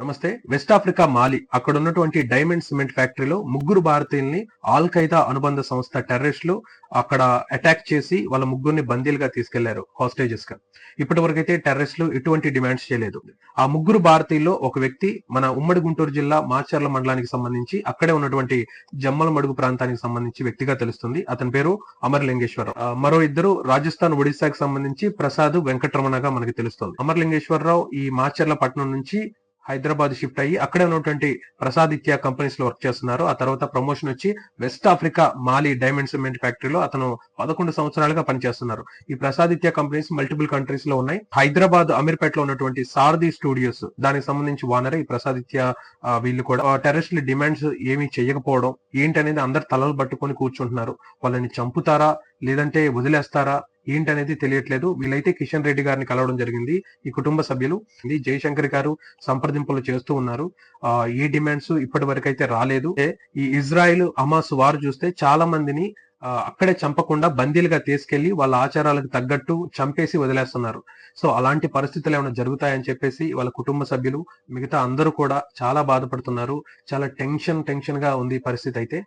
నమస్తే. West Africa మాలి అక్కడ ఉన్నటువంటి డైమండ్ సిమెంట్ ఫ్యాక్టరీలో ముగ్గురు భారతీయుల్ని ఆల్ ఖైదా అనుబంధ సంస్థ టెర్రరిస్టులు అక్కడ అటాక్ చేసి వాళ్ళ ముగ్గురిని బందీలుగా తీసుకెళ్లారు హాస్టేజెస్ గా. ఇప్పటి వరకైతే టెర్రరిస్టులు ఎటువంటి డిమాండ్స్ చేయలేదు. ఆ ముగ్గురు భారతీయుల్లో ఒక వ్యక్తి మన ఉమ్మడి గుంటూరు జిల్లా మాచర్ల మండలానికి సంబంధించి అక్కడే ఉన్నటువంటి జమ్మల మడుగు ప్రాంతానికి సంబంధించి వ్యక్తిగా తెలుస్తుంది. అతని పేరు అమరలింగేశ్వరరావు. మరో ఇద్దరు రాజస్థాన్ ఒడిశాకి సంబంధించి ప్రసాద్ వెంకటరమణగా మనకి తెలుస్తుంది. అమరలింగేశ్వరరావు ఈ మాచర్ల పట్టణం నుంచి హైదరాబాద్ షిఫ్ట్ అయ్యి అక్కడే ఉన్నటువంటి ప్రసాదిత్య కంపెనీస్ లో వర్క్ చేస్తున్నారు. ఆ తర్వాత ప్రమోషన్ వచ్చి వెస్ట్ ఆఫ్రికా మాలి డైమండ్ సిమెంట్ ఫ్యాక్టరీలో అతను 11 సంవత్సరాలుగా పనిచేస్తున్నారు. ఈ ప్రసాదిత్య కంపెనీస్ మల్టిపుల్ కంట్రీస్ లో ఉన్నాయి. హైదరాబాద్ అమీర్పేటలో ఉన్నటువంటి సారథి స్టూడియోస్ దానికి సంబంధించి ఓనర్ ఈ ప్రసాదిత్య. వీళ్ళు కూడా టెర్రరిస్టుల డిమాండ్స్ ఏమీ చేయకపోవడం ఏంటనేది అందరు తలలు పట్టుకొని కూర్చుంటున్నారు. వాళ్ళని చంపుతారా లేదంటే వదిలేస్తారా ఏంటనేది తెలియట్లేదు. వీళ్ళైతే కిషన్ రెడ్డి గారిని కలవడం జరిగింది. ఈ కుటుంబ సభ్యులు జయశంకర్ గారు సంప్రదింపులు చేస్తూ ఉన్నారు. ఏ డిమాండ్స్ ఇప్పటి వరకు అయితే రాలేదు. ఈ ఇజ్రాయెల్ హమాస్ వారు చూస్తే చాలా మందిని అక్కడే చంపకుండా బందీలుగా తీసుకెళ్లి వాళ్ళ ఆచారాలకు తగ్గట్టు చంపేసి వదిలేస్తున్నారు. సో అలాంటి పరిస్థితులు ఏమైనా జరుగుతాయని చెప్పేసి వాళ్ళ కుటుంబ సభ్యులు మిగతా అందరూ కూడా చాలా బాధపడుతున్నారు. చాలా టెన్షన్ గా ఉంది పరిస్థితి అయితే.